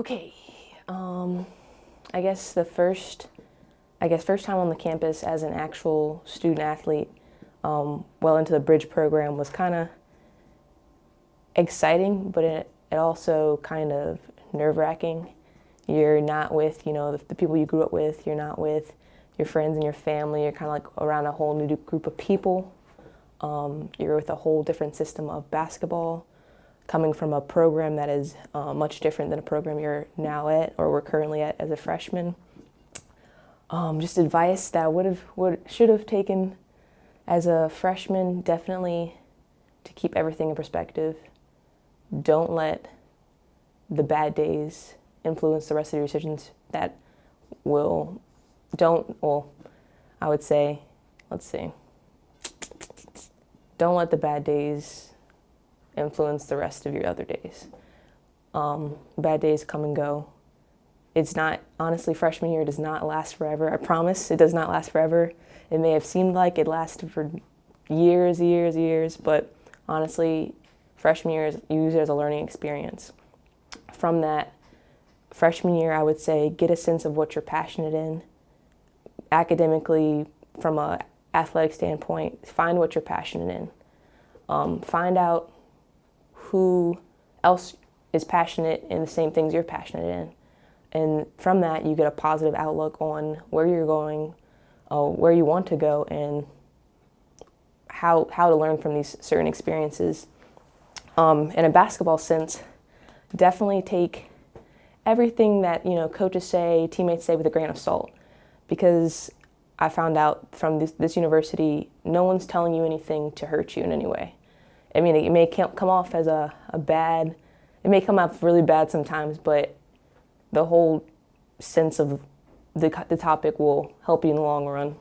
Okay, I guess first time on the campus as an actual student athlete, well into the bridge program was kind of exciting, but it also kind of nerve-wracking. You're not with, the people you grew up with. You're not with your friends and your family. You're kind of like around a whole new group of people. You're with a whole different system of basketball, coming from a program that is much different than a program you're now at or we're currently at as a freshman. Just advice that I should have taken as a freshman, definitely to keep everything in perspective. Don't let the bad days influence the rest of your decisions that I would say, let's see. Don't let the bad days influence the rest of your other days. Bad days come and go. It's not, honestly, freshman year does not last forever. I promise it does not last forever. It may have seemed like it lasted for years, but honestly, freshman year is used as a learning experience. From that freshman year, I would say get a sense of what you're passionate in. Academically, from an athletic standpoint, find what you're passionate in. Find out who else is passionate in the same things you're passionate in. And from that, you get a positive outlook on where you're going, where you want to go, and how to learn from these certain experiences. In a basketball sense, definitely take everything that coaches say, teammates say with a grain of salt, because I found out from this university, no one's telling you anything to hurt you in any way. I mean, it may come off as a bad, it may come off really bad sometimes, but the whole sense of the topic will help you in the long run.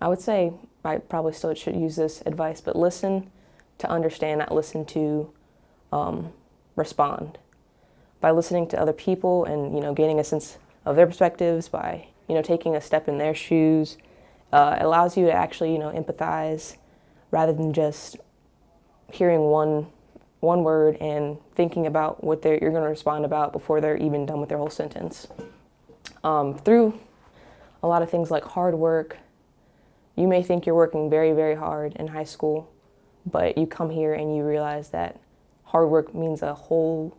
I would say I probably still should use this advice, but listen to understand, not listen to respond. By listening to other people and gaining a sense of their perspectives, by taking a step in their shoes, it allows you to actually empathize rather than just hearing one word and thinking about what you're going to respond about before they're even done with their whole sentence. Through a lot of things like hard work, you may think you're working very, very hard in high school, but you come here and you realize that hard work means a whole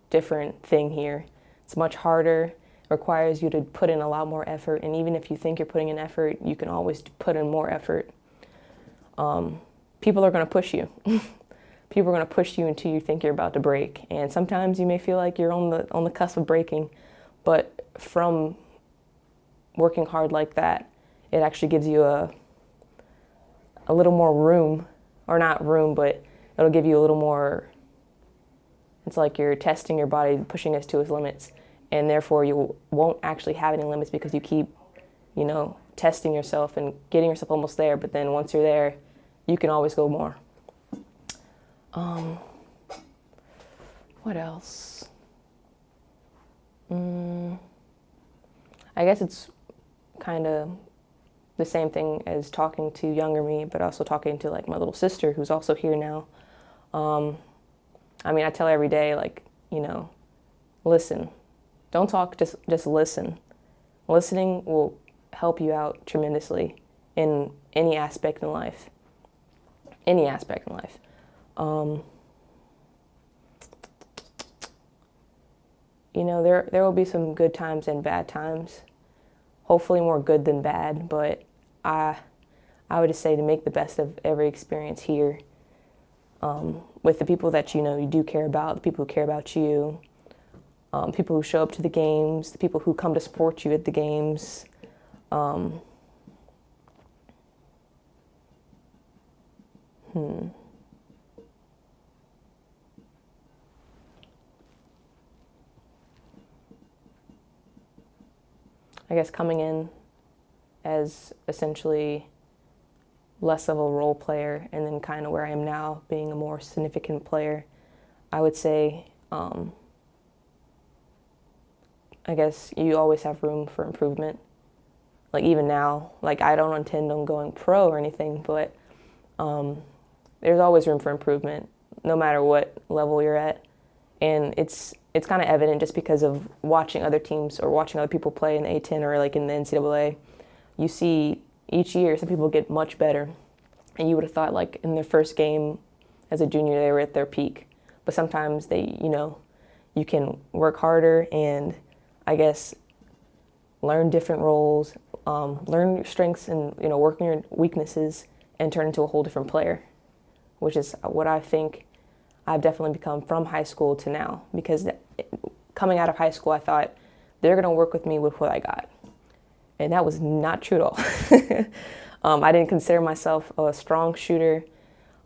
different thing here. It's much harder, requires you to put in a lot more effort, and even if you think you're putting in effort, you can always put in more effort. People are going to push you. People are going to push you until you think you're about to break, and sometimes you may feel like you're on the cusp of breaking, but from working hard like that, it actually gives you a little more room, or not room, but it'll give you a little more, it's like you're testing your body, pushing it to its limits, and therefore you won't actually have any limits because you keep, testing yourself and getting yourself almost there, but then once you're there, you can always go more. What else? I guess it's kind of the same thing as talking to younger me, but also talking to like my little sister who's also here now. I tell her every day, listen. Don't talk, just listen. Listening will help you out tremendously in any aspect in life. Any aspect in life. There will be some good times and bad times. Hopefully more good than bad, but I would just say to make the best of every experience here. With the people that you do care about, the people who care about you, people who show up to the games, the people who come to support you at the games. I guess coming in as essentially less of a role player, and then kind of where I am now, being a more significant player, I would say, I guess you always have room for improvement. Like even now, I don't intend on going pro or anything, but there's always room for improvement, no matter what level you're at. And it's kind of evident just because of watching other teams or watching other people play in the A10 or like in the NCAA. You see each year some people get much better, and you would have thought like in their first game as a junior they were at their peak. But sometimes they, you can work harder and I guess learn different roles, learn your strengths and work on your weaknesses and turn into a whole different player, which is what I think I've definitely become from high school to now. Because coming out of high school, I thought they're going to work with me with what I got, and that was not true at all. I didn't consider myself a strong shooter.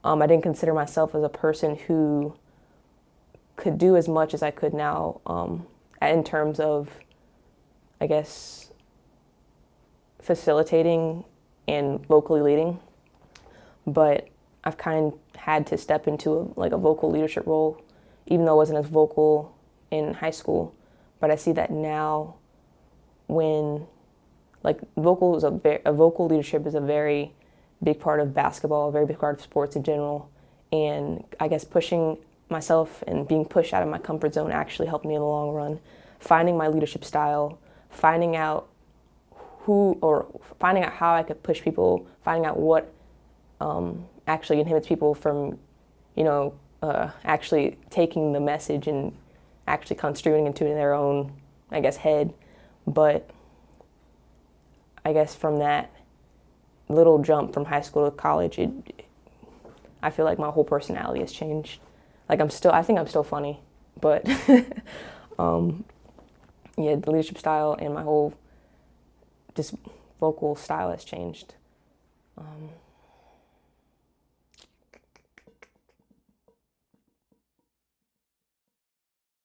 I didn't consider myself as a person who could do as much as I could now in terms of, I guess, facilitating and vocally leading. But I've kind of had to step into a vocal leadership role, even though I wasn't as vocal in high school. But I see that now when, vocal leadership is a very big part of basketball, a very big part of sports in general. And I guess pushing myself and being pushed out of my comfort zone actually helped me in the long run. Finding my leadership style, finding out how I could push people, finding out what actually inhibits people from, actually taking the message and actually construing into their own, I guess, head. But I guess from that little jump from high school to college, I feel like my whole personality has changed. I think I'm still funny, but the leadership style and my whole just vocal style has changed.